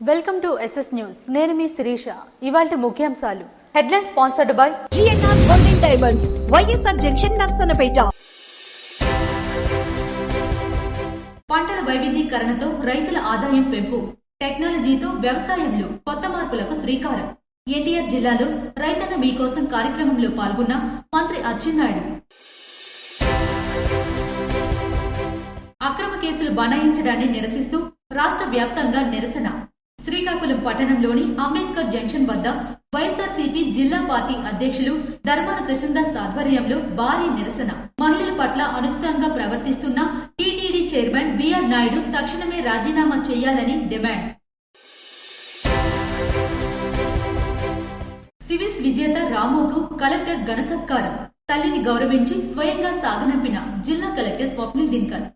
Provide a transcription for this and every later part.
Welcome to SS news. నేను మీ శిరీష. ఇవాల్టి ముఖ్యాంశాలు. Headline sponsored by GNR golden diamonds, YSR junction, Narasannapeta. పంటల వైవిధ్యీకరణతో రైతుల ఆదాయం పెంపు, టెక్నాలజీతో వ్యవసాయంలో కొత్త మార్పులకు శ్రీకారం. ఎన్టీఆర్ జిల్లాలో రైతన్న మీకోసం కార్యక్రమంలో పాల్గొన్న మంత్రి అచ్చెన్నాయుడు. అక్రమ కేసులు బనాయించడాన్ని నిరసిస్తూ రాష్ట్ర వ్యాప్తంగా నిరసన. శ్రీకాకుళం పట్టణంలోని అంబేద్కర్ జంక్షన్ వద్ద వైఎస్ఆర్సీపీ జిల్లా పార్టీ అధ్యక్షులు ధర్మాన కృష్ణదాస్ ఆధ్వర్యంలో భారీ నిరసన. మహిళల పట్ల అనుచితంగా ప్రవర్తిస్తున్న టీటీడీ చైర్మన్ బిఆర్ నాయుడు తక్షణమే రాజీనామా చేయాలని డిమాండ్. సివిల్స్ విజేత రాముకు కలెక్టర్ ఘన సత్కారం. తల్లిని గౌరవించి స్వయంగా సాగనంపిన జిల్లా కలెక్టర్ స్వప్నిల్ దినకర్.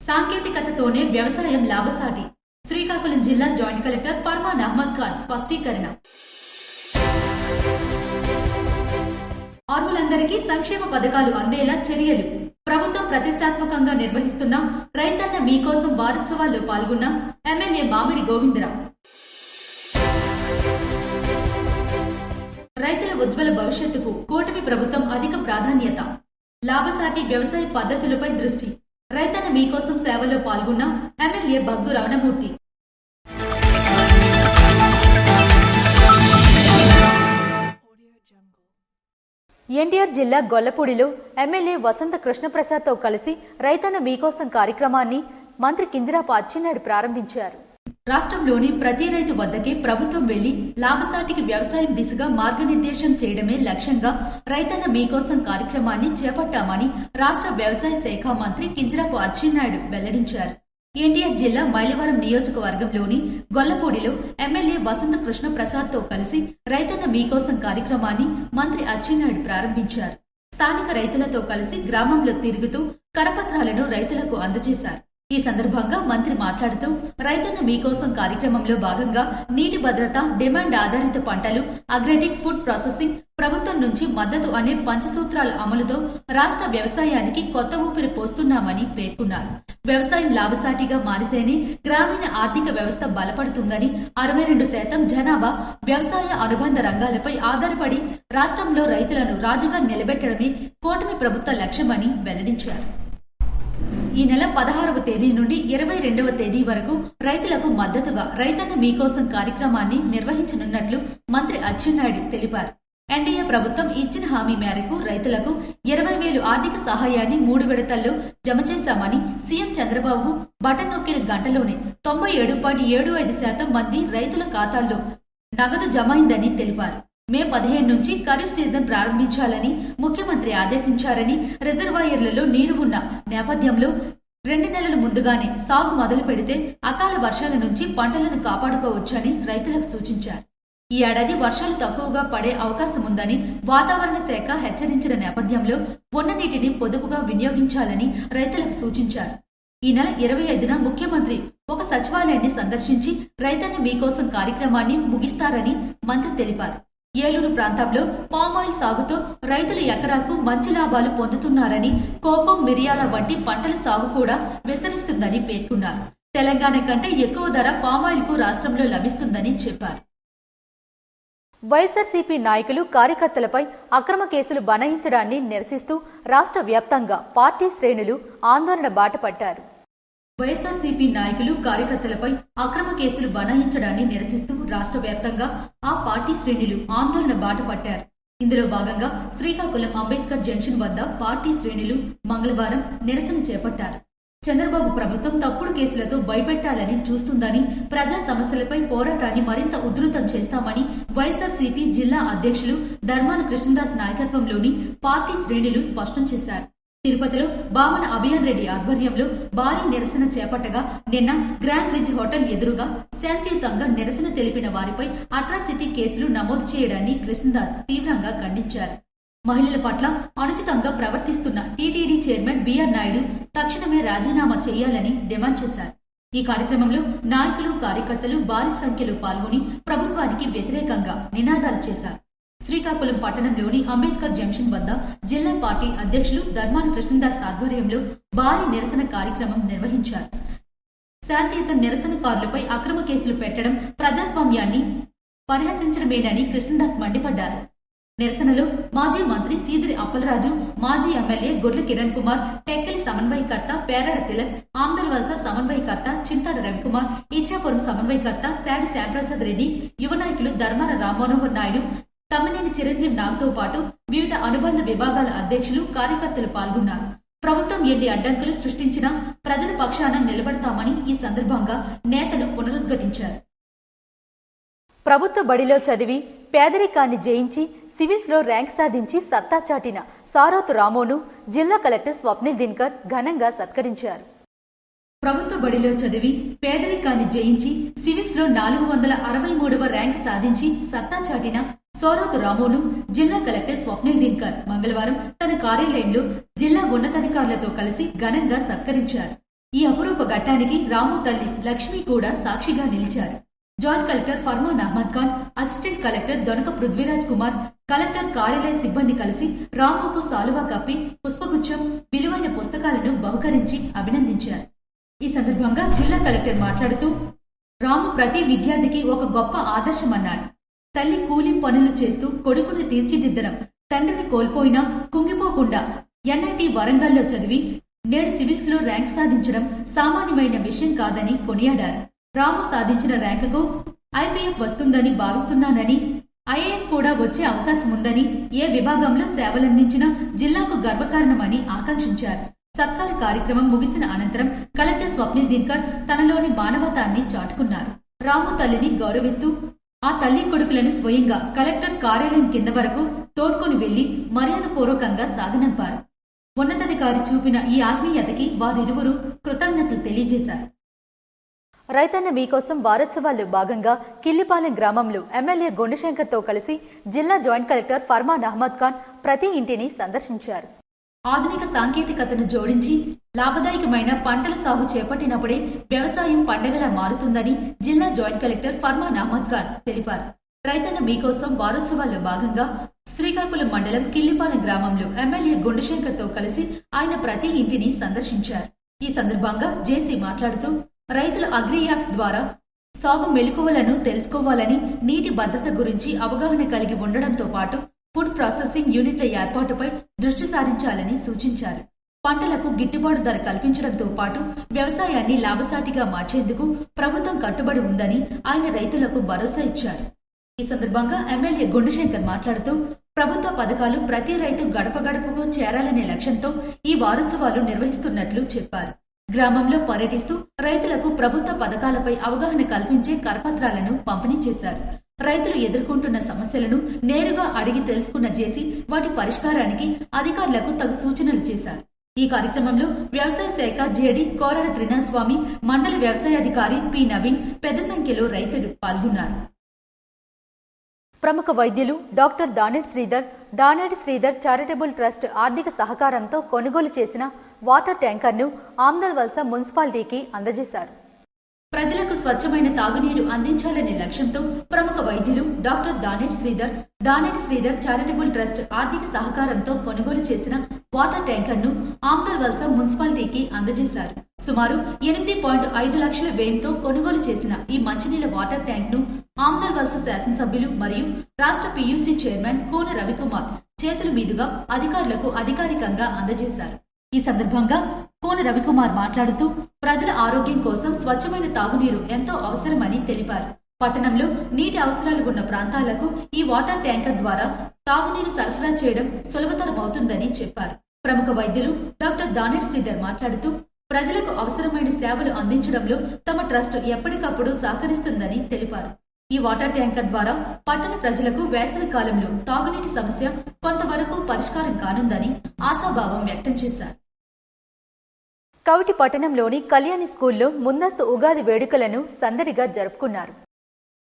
సాంకేతికతతోనే వ్యవసాయం లాభసాటి. శ్రీకాకుళం జిల్లా జాయింట్ కలెక్టర్ ఫర్మాన్ అహ్మద్ ఖాన్ స్పష్టీకరణ. అర్హులందరికీ సంక్షేమ పథకాలు అందేలా చర్యలు. ప్రభుత్వం ప్రతిష్టాత్మకంగా నిర్వహిస్తున్న రైతన్న మీకోసం వారోత్సవాల్లో పాల్గొన్న ఎమ్మెల్యే మామిడి గోవిందరావు. రైతుల ఉజ్వల భవిష్యత్తుకు కూటమి ప్రభుత్వం అధిక ప్రాధాన్యత. లాభసాటి వ్యవసాయ పద్ధతులపై దృష్టి. రైతన్న మీకోసం సేవలో పాల్గొన్న ఎమ్మెల్యే బగ్గు రమణమూర్తి. ఎన్టీఆర్ జిల్లా గొల్లపూడిలో ఎమ్మెల్యే వసంత కృష్ణప్రసాద్తో కలిసి రైతన్న మీకోసం కార్యక్రమాన్ని మంత్రి కింజరాపు అచ్చెన్నాయుడు ప్రారంభించారు. రాష్ట్రంలోని ప్రతి రైతు వద్దకే ప్రభుత్వం వెళ్లి లాభసాటికి వ్యవసాయం దిశగా మార్గనిర్దేశం చేయడమే లక్ష్యంగా రైతన్న మీకోసం కార్యక్రమాన్ని చేపట్టామని రాష్ట్ర వ్యవసాయ శాఖ మంత్రి కింజరాపు అచ్చెన్నాయుడు వెల్లడించారు. ఎన్టీఆర్ జిల్లా మైలవరం నియోజకవర్గంలోని గొల్లపూడిలో ఎమ్మెల్యే వసంత కృష్ణప్రసాద్తో కలిసి రైతన్న మీకోసం కార్యక్రమాన్ని మంత్రి అచ్చెన్నాయుడు ప్రారంభించారు. స్థానిక రైతులతో కలిసి గ్రామంలో తిరుగుతూ కరపత్రాలను రైతులకు అందజేశారు. ఈ సందర్భంగా మంత్రి మాట్లాడుతూ రైతన్న మీకోసం కార్యక్రమంలో భాగంగా నీటి భద్రత, డిమాండ్ ఆధారిత పంటలు, అగ్రెటిక్ ఫుడ్ ప్రాసెసింగ్, ప్రభుత్వం నుంచి మద్దతు అనే పంచసూత్రాల అమలుతో రాష్ట్ర వ్యవసాయానికి కొత్త ఊపిరి పోస్తున్నామని పేర్కొన్నారు. వ్యవసాయం లాభసాటిగా మారితేనే గ్రామీణ ఆర్థిక వ్యవస్థ బలపడుతుందని, 62% జనాభా వ్యవసాయ అనుబంధ రంగాలపై ఆధారపడి రాష్ట్రంలో రైతులను రాజుగా నిలబెట్టడమే కూటమి ప్రభుత్వ లక్ష్యమని వెల్లడించారు. ఈ నెల 16వ తేదీ నుండి 22వ తేదీ వరకు రైతులకు మద్దతుగా రైతన్న మీకోసం కార్యక్రమాన్ని నిర్వహించనున్నట్లు మంత్రి అచ్చెన్నాయుడు తెలిపారు. ఎన్డీఏ ప్రభుత్వం ఇచ్చిన హామీ మేరకు రైతులకు 20,000 ఆర్థిక సహాయాన్ని 3 విడతల్లో జమ చేశామని సీఎం చంద్రబాబు బటన్ నొక్కిన గంటలోనే 97.75% మంది రైతుల ఖాతాల్లో నగదు జమైందని తెలిపారు. మే 15 నుంచి ఖరీఫ్ సీజన్ ప్రారంభించాలని ముఖ్యమంత్రి ఆదేశించారని, రిజర్వాయర్లలో నీరు ఉన్న నేపథ్యంలో 2 నెలల ముందుగానే సాగు మొదలు పెడితే అకాల వర్షాల నుంచి పంటలను కాపాడుకోవచ్చని రైతులకు సూచించారు. ఈ ఏడాది వర్షాలు తక్కువగా పడే అవకాశముందని వాతావరణ శాఖ హెచ్చరించిన నేపథ్యంలో ఉన్న నీటిని పొదుపుగా వినియోగించాలని రైతులకు సూచించారు. ఈ నెల 25న ముఖ్యమంత్రి ఒక సచివాలయాన్ని సందర్శించి రైతన్న మీకోసం కార్యక్రమాన్ని ముగిస్తారని మంత్రి తెలిపారు. ఏలూరు ప్రాంతంలో పామాయిల్ సాగుతో రైతులు ఎకరాకు మంచి లాభాలు పొందుతున్నారని, కోకో, మిరియాల వంటి పంటల సాగు కూడా విస్తరిస్తుందని పేర్కొన్నారు. తెలంగాణ కంటే ఎక్కువ ధర పామాయిల్ కు రాష్ట్రంలో లభిస్తుందని చెప్పారు. వైఎస్ఆర్సీపీ నాయకులు, కార్యకర్తలపై అక్రమ కేసులు బనాయించడాన్ని నిరసిస్తూ రాష్ట్ర వ్యాప్తంగా పార్టీ శ్రేణులు ఆందోళన బాట పట్టారు. వైఎస్ఆర్సీపీ నాయకులు, కార్యకర్తలపై అక్రమ కేసులు బనాయించడాన్ని నిరసిస్తూ రాష్ట్ర వ్యాప్తంగా ఆ పార్టీ శ్రేణులు ఆందోళన బాట పట్టారు. ఇందులో భాగంగా శ్రీకాకుళం అంబేద్కర్ జంక్షన్ వద్ద పార్టీ శ్రేణులు మంగళవారం నిరసన చేపట్టారు. చంద్రబాబు ప్రభుత్వం తప్పుడు కేసులతో భయపెట్టాలని చూస్తుందని, ప్రజా సమస్యలపై పోరాటాన్ని మరింత ఉధృతం చేస్తామని వైఎస్ఆర్సీపీ జిల్లా అధ్యక్షులు ధర్మాన కృష్ణదాస్ నాయకత్వంలోని పార్టీ శ్రేణులు స్పష్టం చేశారు. తిరుపతిలో బామన అభియాన్ రెడ్డి ఆధ్వర్యంలో భారీ నిరసన చేపట్టగా నిన్న గ్రాండ్ రిజ్ హోటల్ ఎదురుగా శాంతియుతంగా నిరసన తెలిపిన వారిపై అట్రాసిటీ కేసులు నమోదు చేయడాన్ని కృష్ణదాస్ తీవ్రంగా ఖండించారు. మహిళల పట్ల అనుచితంగా ప్రవర్తిస్తున్న టీటీడీ చైర్మన్ బిఆర్ నాయుడు తక్షణమే రాజీనామా చేయాలని డిమాండ్ చేశారు. ఈ కార్యక్రమంలో నాయకులు, కార్యకర్తలు భారీ సంఖ్యలో పాల్గొని ప్రభుత్వానికి వ్యతిరేకంగా నినాదాలు చేశారు. శ్రీకాకుళం పట్టణంలోని అంబేద్కర్ జంక్షన్ వద్ద జిల్లా పార్టీ అధ్యక్షులు ధర్మాన కృష్ణదాస్ ఆధ్వర్యంలో భారీ నిరసన కార్యక్రమం నిర్వహించారు. శాంతియుత నిరసనకారులపై అక్రమ కేసులు పెట్టడం ప్రజాస్వామ్యాన్ని పరిహసించడమేనని కృష్ణదాస్ మండిపడ్డారు. నిరసనలో మాజీ మంత్రి సీదిరి అప్పలరాజు, మాజీ ఎమ్మెల్యే గొర్రె కిరణ్ కుమార్, టెక్కలి సమన్వయకర్త పేరాడ తిలక్, ఆమ్దల్వలస సమన్వయకర్త చింతాడ రవికుమార్, ఇచ్చాపురం సమన్వయకర్త శాడి శ్యాంప్రసాద్ రెడ్డి, యువ నాయకులు ధర్మాన రామ్మనోహర్ నాయుడు, తమ్మినేని చిరంజీవి నాగ్తో పాటు వివిధ అనుబంధ విభాగాల అధ్యక్షులు, కార్యకర్తలు పాల్గొన్నారు. ప్రభుత్వం ఎన్ని అడ్డంకులు సృష్టించినా ప్రజల పక్షాన నిలబడతామని ఈ సందర్భంగా నేతలు పునరుద్ఘాటించారు. ప్రభుత్వ బడిలో చదివి పేదరికాన్ని జయించి సివిల్స్ లో ర్యాంక్ సాధించి సత్తా చాటిన సారోతు రామోను జిల్లా కలెక్టర్ స్వప్నిల్ దినకర్ ఘనంగా సత్కరించారు. ప్రభుత్వ బడిలో చదివి పేదరికాన్ని జయించి సివిల్స్ లో 463వ ర్యాంక్ సాధించి సత్తా చాటిన సారోతు రామోను జిల్లా కలెక్టర్ స్వప్నిల్ దినకర్ మంగళవారం తన కార్యాలయంలో జిల్లా ఉన్నతాధికారులతో కలిసి ఘనంగా సత్కరించారు. ఈ అపురూప ఘట్టానికి రాము తల్లి లక్ష్మి కూడా సాక్షిగా నిలిచారు. Joint collector Farman Ahmed Khan, assistant collector Donaka Prithviraj Kumar, collector కార్యాలయ సిబ్బంది కలిసి రాముకు సాలువా కప్పి పుష్పగుచ్చం, విలువైన పుస్తకాలను బహుకరించి అభినందించారు. ఈ సందర్భంగా జిల్లా కలెక్టర్ మాట్లాడుతూ రాము ప్రతి విద్యార్థికి ఒక గొప్ప ఆదర్శమన్నారు. తల్లి కూలీ పనులు చేస్తూ కొడుకుని తీర్చిదిద్దడం, తండ్రిని కోల్పోయినా కుంగిపోకుండా ఎన్ఐటి వరంగల్లో చదివి నేడు సివిల్స్ లో ర్యాంక్ సాధించడం సామాన్యమైన విషయం కాదని కొనియాడారు. రాము సాధించిన ర్యాంకుకు ఐపీఎఫ్ వస్తుందని భావిస్తున్నానని, ఐఏఎస్ కూడా వచ్చే అవకాశం ఉందని, ఏ విభాగంలో సేవలందించినా జిల్లాకు గర్వకారణమని ఆకాంక్షించారు. సత్కార కార్యక్రమం ముగిసిన అనంతరం కలెక్టర్ స్వప్నిల్ దినకర్ తనలోని మానవతాన్ని చాటుకున్నారు. రాము తల్లిని గౌరవిస్తూ ఆ తల్లి కొడుకులను స్వయంగా కలెక్టర్ కార్యాలయం కింద వరకు తోడ్కొని వెళ్లి మర్యాదపూర్వకంగా సాగనంపారు. ఉన్నతాధికారి చూపిన ఈ ఆత్మీయతకి వారిరువురు కృతజ్ఞతలు తెలియజేశారు. రైతన్న మీకోసం వారోత్సవాల్లో భాగంగా కిల్లిపాలెం గ్రామంలో ఎమ్మెల్యే గుండెశంకర్తో కలిసి జిల్లా జాయింట్ కలెక్టర్ ఫర్మాన్ అహ్మద్ ఖాన్ ప్రతి ఇంటిని సందర్శించారు. ఆధునిక సాంకేతికతను జోడించి లాభదాయకమైన పంటల సాగు చేపట్టినప్పుడే వ్యవసాయం పండగలా మారుతుందని జిల్లా జాయింట్ కలెక్టర్ ఫర్మాన్ అహ్మద్ ఖాన్ తెలిపారు. రైతన్న మీకోసం వారోత్సవాల్లో భాగంగా శ్రీకాకుళం మండలం కిల్లిపాలెం గ్రామంలో ఎమ్మెల్యే గుండెశంకర్తో కలిసి ఆయన ప్రతి ఇంటిని సందర్శించారు. ఈ సందర్భంగా జేసీ మాట్లాడుతూ రైతులు అగ్రి యాప్స్ ద్వారా సాగు మెలకువలను తెలుసుకోవాలని, నీటి భద్రత గురించి అవగాహన కలిగి ఉండడంతో పాటు ఫుడ్ ప్రాసెసింగ్ యూనిట్ల ఏర్పాటుపై దృష్టి సారించాలని సూచించారు. పంటలకు గిట్టుబాటు ధర కల్పించడంతో పాటు వ్యవసాయాన్ని లాభసాటిగా మార్చేందుకు ప్రభుత్వం కట్టుబడి ఉందని ఆయన రైతులకు భరోసా ఇచ్చారు. ఈ సందర్భంగా ఎమ్మెల్యే గుండెశంకర్ మాట్లాడుతూ ప్రభుత్వ పథకాలు ప్రతి రైతు గడప గడపకు చేరాలనే లక్ష్యంతో ఈ వారోత్సవాలు నిర్వహిస్తున్నట్లు చెప్పారు. గ్రామంలో పర్యటిస్తూ రైతులకు ప్రభుత్వ పథకాలపై అవగాహన కల్పించే కరపత్రాలను పంపిణీ చేశారు. రైతులు ఎదుర్కొంటున్న సమస్యలను నేరుగా అడిగి తెలుసుకున్న జేసీ వాటి పరిష్కారానికి అధికారులకు తగు సూచనలు చేశారు. ఈ కార్యక్రమంలో వ్యవసాయ శాఖ జేడీ కోరడ త్రినాథస్వామి, మండల వ్యవసాయాధికారి పి నవీన్, పెద్ద సంఖ్యలో రైతులు పాల్గొన్నారు. ప్రముఖ వైద్యులు doctor Daneti Sridhar charitable trust ఆర్థిక సహకారంతో కొనుగోలు చేసిన వాటర్ ట్యాంకర్ను ఆమ్దల్వలస మున్సిపాలిటీకి అందజేశారు. ప్రజలకు స్వచ్ఛమైన తాగునీరు అందించాలనే లక్ష్యంతో ప్రముఖ వైద్యులు doctor Daneti Sridhar charitable trust ఆర్థిక సహకారంతో కొనుగోలు చేసిన వాటర్ ట్యాంకర్ను ఆమ్దల్వలస మున్సిపాలిటీకి అందజేశారు. సుమారు 8.5 లక్షల వ్యయంతో కొనుగోలు చేసిన ఈ మంచినీళ్ల వాటర్ ట్యాంక్ ను ఆమ్దల్వలస శాసనసభ్యులు మరియు రాష్ట్ర పీయూసీ చైర్మన్ కోన రవికుమార్ చేతుల మీదుగా అధికారులకు అధికారికంగా అందజేశారు. ఈ సందర్భంగా కోన రవికుమార్ మాట్లాడుతూ ప్రజల ఆరోగ్యం కోసం స్వచ్ఛమైన తాగునీరు ఎంతో అవసరమని తెలిపారు. పట్టణంలో నీటి అవసరాలు ఉన్న ప్రాంతాలకు ఈ వాటర్ ట్యాంకర్ ద్వారా తాగునీరు సరఫరా చేయడం సులభతరమవుతుందని చెప్పారు. ప్రముఖ వైద్యులు డాక్టర్ దానేటి శ్రీధర్ మాట్లాడుతూ ప్రజలకు అవసరమైన సేవలు అందించడంలో తమ ట్రస్ట్ ఎప్పటికప్పుడు సహకరిస్తుందని తెలిపారు. ఈ వాటర్ ట్యాంకర్ ద్వారా పట్టణ ప్రజలకు వేసవి కాలంలో తాగునీటి సమస్య కొంతవరకు పరిష్కారం కానుందని ఆశాభావం వ్యక్తం చేశారు. కవిటి పట్టణంలోని కళ్యాణి స్కూల్లో ముందస్తు ఉగాది వేడుకలను సందడిగా జరుపుకున్నారు.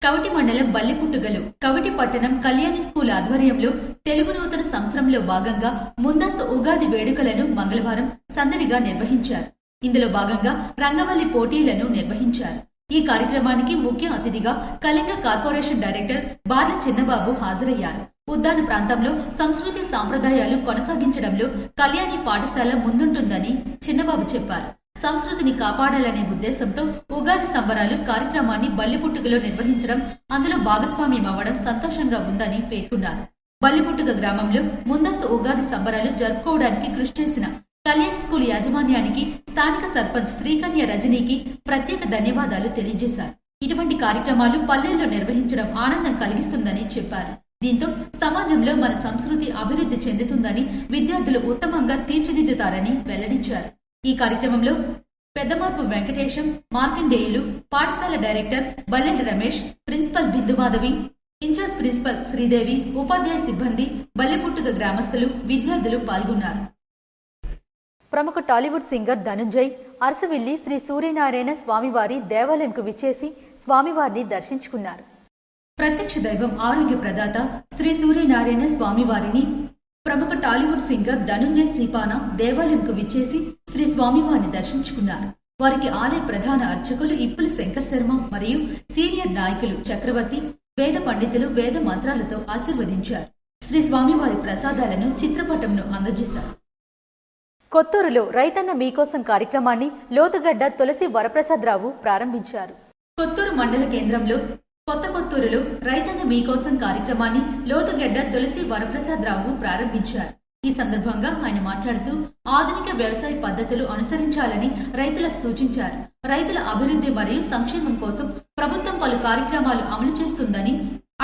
కవిటి మండలం బల్లిపుట్టుగలు కవిటి పట్టణం కళ్యాణి స్కూల్ ఆధ్వర్యంలో తెలుగు నూతన సంవత్సరంలో భాగంగా ముందస్తు ఉగాది వేడుకలను మంగళవారం సందడిగా నిర్వహించారు. ఇందులో భాగంగా రంగవల్లి పోటీలను నిర్వహించారు. ఈ కార్యక్రమానికి ముఖ్య అతిథిగా కళింగ కార్పొరేషన్ డైరెక్టర్ బార్ల చిన్నబాబు హాజరయ్యారు. ఉద్దాన ప్రాంతంలో సంస్కృతి సాంప్రదాయాలు కొనసాగించడంలో కళ్యాణి పాఠశాల ముందుంటుందని చిన్నబాబు చెప్పారు. సంస్కృతిని కాపాడాలనే ఉద్దేశంతో ఉగాది సంబరాలు కార్యక్రమాన్ని బల్లిపుట్టుకలో నిర్వహించడం, అందులో భాగస్వామ్యం అవ్వడం సంతోషంగా ఉందని పేర్కొన్నారు. బల్లిపుట్టుక గ్రామంలో ముందస్తు ఉగాది సంబరాలు జరుపుకోవడానికి కృషి చేసిన కళ్యాణి స్కూల్ యాజమాన్యానికి స్థానిక సర్పంచ్ శ్రీకన్య రజనీకి ప్రత్యేక ధన్యవాదాలు తెలియజేశారు. ఇటువంటి కార్యక్రమాలు పల్లెల్లో నిర్వహించడం ఆనందం కలిగిస్తుందని చెప్పారు. దీంతో సమాజంలో మన సంస్కృతి అభివృద్ధి చెందుతుందని, విద్యార్థులు ఉత్తమంగా తీర్చిదిద్దుతారని వెల్లడించారు. ఈ కార్యక్రమంలో పెద్దమార్పు వెంకటేశం, మార్కండేయులు, పాఠశాల director Ballendi Ramesh, principal Bindumadhavi, in-charge principal Sridevi, ఉపాధ్యాయ సిబ్బంది, బల్లెపుట్టుక గ్రామస్తులు, విద్యార్థులు పాల్గొన్నారు. ప్రముఖ టాలీవుడ్ సింగర్ ధనుంజయ్ అరసవిల్లి శ్రీ సూర్యనారాయణ స్వామివారి దేవాలయంకు విచ్చేసి స్వామివారిని దర్శించుకున్నారు. ప్రత్యక్ష దైవం, ఆరోగ్య ప్రదాత శ్రీ సూర్యనారాయణ స్వామివారిని ప్రముఖ టాలీవుడ్ సింగర్ ధనుంజయ్ సీపానా దేవాలయంకు విచ్చేసి శ్రీ స్వామివారిని దర్శించుకున్నారు. వారికి ఆలయ ప్రధాన అర్చకులు ఇప్పుల శంకర్ శర్మ మరియు సీనియర్ నాయకులు చక్రవర్తి, వేద పండితులు వేద మంత్రాలతో ఆశీర్వదించారు. శ్రీ స్వామివారి ప్రసాదాలను చిత్రపటంను అందజేశారు. కొత్తూరులో రైతన్న మీకోసం కార్యక్రమాన్ని లోతుగడ్డ తులసి వరప్రసాదరావు ప్రారంభించారు. కొత్తూరు మండల కేంద్రంలో కొత్త కొత్తూరులో రైతన్న మీకోసం కార్యక్రమాన్ని లోతుగడ్డ తులసి వరప్రసాదరావు ప్రారంభించారు. ఈ సందర్భంగా ఆయన మాట్లాడుతూ ఆధునిక వ్యవసాయ పద్ధతులు అనుసరించాలని రైతులకు సూచించారు. రైతుల అభివృద్ధి మరియు సంక్షేమం కోసం ప్రభుత్వం పలు కార్యక్రమాలు అమలు చేస్తుందని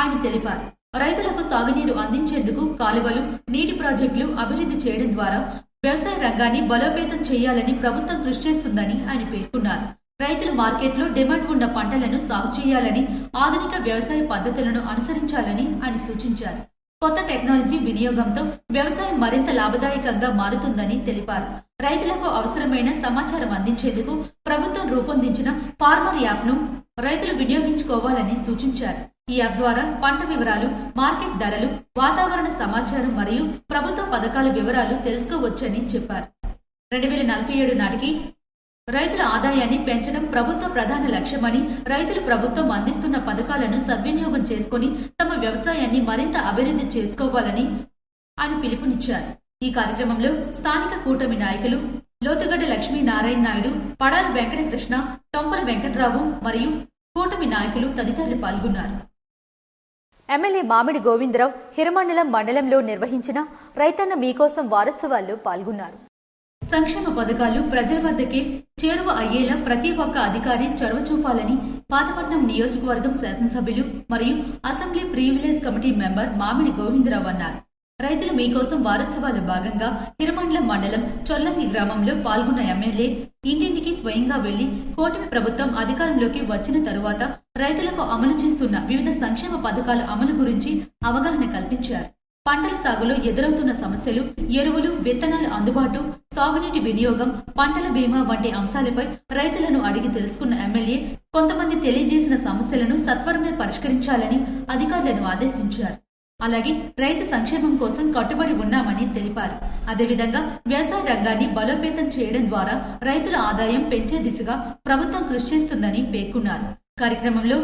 ఆయన తెలిపారు. రైతులకు సాగునీరు అందించేందుకు కాలువలు, నీటి ప్రాజెక్టులు అభివృద్ధి చేయడం ద్వారా వ్యవసాయ రంగాన్ని బలోపేతం చేయాలని ప్రభుత్వం కృషి చేస్తుందని ఆయన పేర్కొన్నారు. రైతులు మార్కెట్లో డిమాండ్ ఉన్న పంటలను సాగు చేయాలని, ఆధునిక వ్యవసాయ పద్ధతులను అనుసరించాలని ఆయన సూచించారు. కొత్త టెక్నాలజీ వినియోగంతో వ్యవసాయం మరింత లాభదాయకంగా మారుతుందని తెలిపారు. రైతులకు అవసరమైన సమాచారం అందించేందుకు ప్రభుత్వం రూపొందించిన ఫార్మర్ యాప్ను రైతులు వినియోగించుకోవాలని సూచించారు. ఈ యాప్ ద్వారా పంట వివరాలు, మార్కెట్ ధరలు, వాతావరణ సమాచారం మరియు ప్రభుత్వ పథకాల వివరాలు తెలుసుకోవచ్చని చెప్పారు. 2047 నాటికి రైతుల ఆదాయాన్ని పెంచడం ప్రభుత్వ ప్రధాన లక్ష్యమని, రైతులు ప్రభుత్వం అందిస్తున్న పథకాలను సద్వినియోగం చేసుకుని తమ వ్యవసాయాన్ని మరింత అభివృద్ధి చేసుకోవాలని ఆయన పిలుపునిచ్చారు. ఈ కార్యక్రమంలో స్థానిక కూటమి నాయకులు లోతుగడ్డ లక్ష్మీనారాయణ నాయుడు, పడాల వెంకటకృష్ణ, టొంపల వెంకట్రావు మరియు కూటమి నాయకులు తదితరులు పాల్గొన్నారు. ఎమ్మెల్యే మామిడి గోవిందరావు హిరమండలం మండలంలో నిర్వహించిన రైతన్న మీకోసం వారోత్సవాల్లో పాల్గొన్నారు. సంక్షేమ పథకాలు ప్రజల వద్దకే చేరువ అయ్యేలా ప్రతి ఒక్క అధికారి చొరవ చూపాలని పాతపట్నం నియోజకవర్గం శాసనసభ్యులు మరియు అసెంబ్లీ ప్రివిలేజ్ కమిటీ మెంబర్ మామిడి గోవిందరావు అన్నారు. రైతులు మీకోసం వారోత్సవాల భాగంగా హిరమండలం మండలం చొల్లంగి గ్రామంలో పాల్గొన్న ఎమ్మెల్యే ఇంటింటికి స్వయంగా వెళ్లి కూటమి ప్రభుత్వం అధికారంలోకి వచ్చిన తరువాత రైతులకు అమలు చేస్తున్న వివిధ సంక్షేమ పథకాల అమలు గురించి అవగాహన కల్పించారు. పంటల సాగులో ఎదురవుతున్న సమస్యలు, ఎరువులు, విత్తనాల అందుబాటు, సాగునీటి వినియోగం, పంటల బీమా వంటి అంశాలపై రైతులను అడిగి తెలుసుకున్న ఎమ్మెల్యే కొంతమంది తెలియజేసిన సమస్యలను సత్వరమే పరిష్కరించాలని అధికారులను ఆదేశించారు. అలాగే రైతు సంక్షేమం కోసం కట్టుబడి ఉన్నామని తెలిపారు. అదేవిధంగా వ్యవసాయ రంగాన్ని బలోపేతం చేయడం ద్వారా రైతుల ఆదాయం పెంచే దిశగా ప్రభుత్వం కృషి చేస్తుందని పేర్కొన్నారు. కార్యక్రమంలో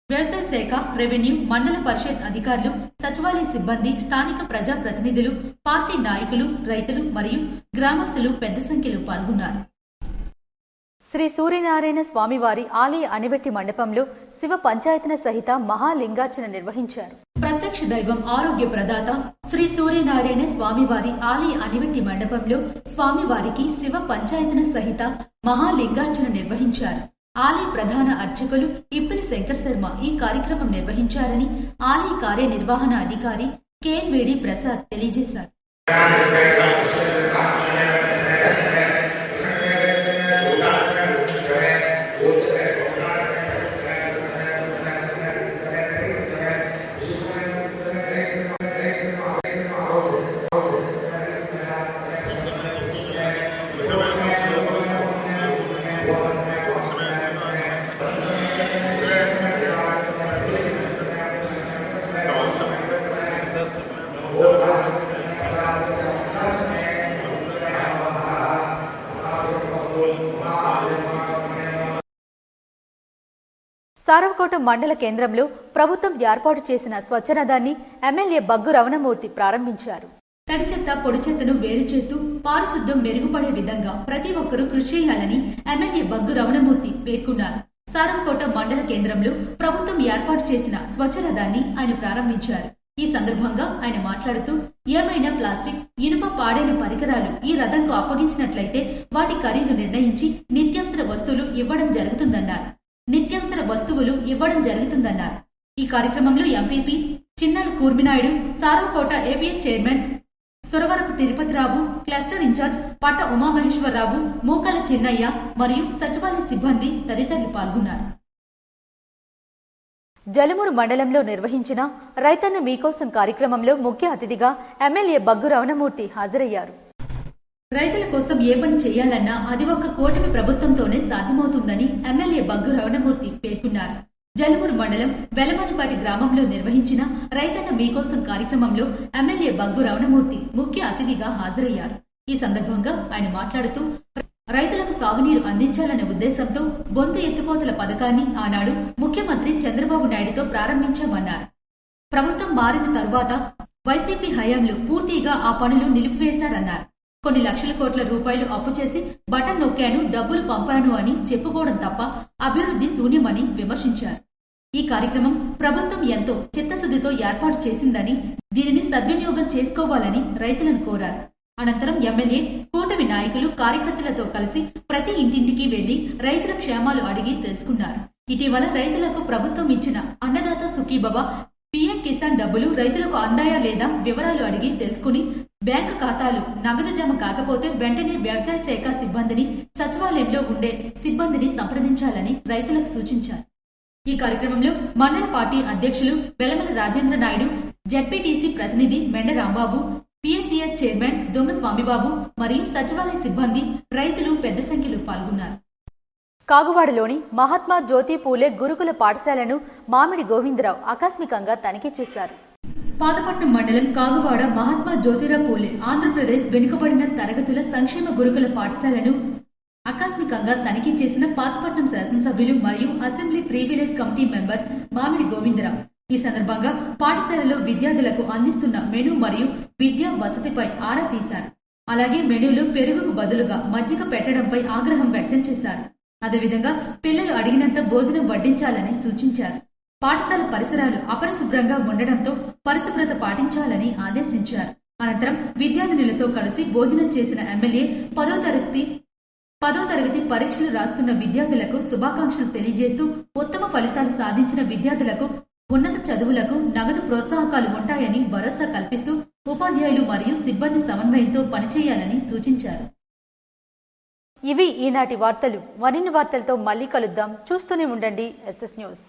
వ్యవసాయ శాఖ, రెవెన్యూ, మండల పరిషత్ అధికారులు, సచివాలయ సిబ్బంది, స్థానిక ప్రజాప్రతినిధులు, పార్టీ నాయకులు, రైతులు మరియు గ్రామస్తులు పెద్ద సంఖ్యలో పాల్గొన్నారు. శ్రీ సూర్యనారాయణ స్వామివారి ఆలయ అనివెట్టి మండపంలో శివ పంచాయతన సహిత మహాలింగార్చన నిర్వహించారు. ప్రత్యక్ష దైవం, ఆరోగ్య ప్రదాత శ్రీ సూర్యనారాయణ స్వామివారి ఆలయ అనివెట్టి మండపంలో స్వామివారికి శివ పంచాయతన సహిత మహాలింగార్చన నిర్వహించారు. ఆలయ ప్రధాన అర్చకులు ఇప్పుల శంకర్ శర్మ ఈ కార్యక్రమం నిర్వహించారని ఆలయ కార్యనిర్వహణ అధికారి కేఎన్వేడి ప్రసాద్ తెలియజేశారు. సారవకోట మండల కేంద్రంలో ప్రభుత్వం ఏర్పాటు చేసిన స్వచ్ఛనదాన్ని ఎమ్మెల్యే బగ్గు రమణమూర్తి ప్రారంభించారు. తడి చెత్త, పొడి చెత్తను వేరు చేస్తూ పారిశుద్ధ్యం మెరుగుపడే విధంగా ప్రతి ఒక్కరూ కృషి చేయాలని ఎమ్మెల్యే బగ్గు రమణమూర్తి పేర్కొన్నారు. సారంకోట మండల కేంద్రంలో ప్రభుత్వం ఏర్పాటు చేసిన స్వచ్ఛ రథాన్ని ఆయన ప్రారంభించారు. ఈ సందర్భంగా ఆయన మాట్లాడుతూ ఏమైనా ప్లాస్టిక్, ఇనుప పాడైన పరికరాలు ఈ రథంకు అప్పగించినట్లయితే వాటి ఖరీదు నిర్ణయించి నిత్యావసర వస్తువులు ఇవ్వడం జరుగుతుందన్నారు. ఈ కార్యక్రమంలో MPP Chinnala Kurminaidu, Saramkota APS chairman Suravarapu Tirupatirao, cluster in-charge Patta Umamaheswararao, మూకల Chinnaiah మరియు సచివాలయ సిబ్బంది తదితరులు పాల్గొన్నారు. జలమూరు మండలంలో నిర్వహించిన రైతన్న మీకోసం కార్యక్రమంలో ముఖ్య అతిథిగా ఎమ్మెల్యే బగ్గు రమణమూర్తి హాజరయ్యారు. రైతుల కోసం ఏ పని చేయాలన్నా అది ఒక్క కూటమి ప్రభుత్వంతోనే సాధ్యమవుతుందని ఎమ్మెల్యే బగ్గు రమణమూర్తి పేర్కొన్నారు. జలమూరు మండలం వెలమనిపాటి గ్రామంలో నిర్వహించిన రైతన్న మీకోసం కార్యక్రమంలో ఎమ్మెల్యే బగ్గు రమణమూర్తి ముఖ్య అతిథిగా హాజరయ్యారు. ఈ సందర్భంగా ఆయన మాట్లాడుతూ రైతులకు సాగునీరు అందించాలనే ఉద్దేశంతో బొంతు ఎత్తిపోతల పథకాన్ని ఆనాడు ముఖ్యమంత్రి చంద్రబాబు నాయుడుతో ప్రారంభించామన్నారు. ప్రభుత్వం మారిన తరువాత వైసీపీ హయాంలో పూర్తిగా ఆ పనులు నిలిపివేశారన్నారు. కొన్ని లక్షల కోట్ల రూపాయలు అప్పు చేసి బటన్ నొక్కాను, డబ్బులు పంపాను అని చెప్పుకోవడం తప్ప అభివృద్ధి శూన్యమని విమర్శించారు. ఈ కార్యక్రమం ప్రభుత్వం ఎంతో చిత్తశుద్ధితో ఏర్పాటు చేసిందని, దీనిని సద్వినియోగం చేసుకోవాలని రైతులను కోరారు. అనంతరం ఎమ్మెల్యే, కూటమి నాయకులు, కార్యకర్తలతో కలిసి ప్రతి ఇంటింటికి వెళ్లి రైతుల క్షేమాలు అడిగి తెలుసుకున్నారు. ఇటీవల రైతులకు ప్రభుత్వం ఇచ్చిన అన్నదాత సుఖీభవ, పీఎం కిసాన్ డబ్బులు రైతులకు అందాయా లేదా వివరాలు అడిగి తెలుసుకుని బ్యాంకు ఖాతాలు నగదు జమ కాకపోతే వెంటనే వ్యవసాయ శాఖ సిబ్బందిని, సచివాలయంలో ఉండే సిబ్బందిని సంప్రదించాలని రైతులకు సూచించారు. ఈ కార్యక్రమంలో మండల పార్టీ అధ్యక్షులు వెలమల రాజేంద్ర నాయుడు, జెడ్పీటీసీ ప్రతినిధి మెండ రాంబాబు, పీఎస్సీఎస్ చైర్మన్ దొంగ స్వామిబాబు మరియు సచివాలయ సిబ్బంది, రైతులు పెద్ద సంఖ్యలో పాల్గొన్నారు. కాగువాడలోని మహాత్మా జ్యోతి పూలే గురుకుల పాఠశాలను మామిడి గోవిందరావు ఆకస్మికంగా తనిఖీ చేశారు. పాతపట్నం మండలం కాగువాడ మహాత్మా జ్యోతిరావు పూలే ఆంధ్రప్రదేశ్ వెనుకబడిన తరగతుల సంక్షేమ గురుకుల పాఠశాలను ఆకస్మికంగా తనిఖీ చేసిన పాతపట్నం శాసనసభ్యులు మరియు అసెంబ్లీ ప్రివిలేజ్ కమిటీ మెంబర్ మామిడి గోవిందరావు. ఈ సందర్భంగా పాఠశాలలో విద్యార్థులకు అందిస్తున్న మెనూ మరియు విద్యా వసతిపై ఆరా తీశారు. అలాగే మెనూలో పెరుగుకు బదులుగా మజ్జిగ పెట్టడంపై ఆగ్రహం వ్యక్తం చేశారు. అదేవిధంగా పిల్లలు అడిగినంత భోజనం వడ్డించాలని సూచించారు. పాఠశాల పరిసరాలు అపరిశుభ్రంగా ఉండడంతో పరిశుభ్రత పాటించాలని ఆదేశించారు. అనంతరం విద్యార్థినులతో కలిసి భోజనం చేసిన ఎమ్మెల్యే 10వ తరగతి పరీక్షలు రాస్తున్న విద్యార్థులకు శుభాకాంక్షలు తెలియజేస్తూ ఉత్తమ ఫలితాలు సాధించిన విద్యార్థులకు ఉన్నత చదువులకు నగదు ప్రోత్సాహకాలు ఉంటాయని భరోసా కల్పిస్తూ ఉపాధ్యాయులు మరియు సిబ్బంది సమన్వయంతో పనిచేయాలని సూచించారు. ఇవి ఈనాటి వార్తలు. మరిన్ని వార్తలతో మళ్ళీ కలుద్దాం. చూస్తూనే ఉండండి SS న్యూస్.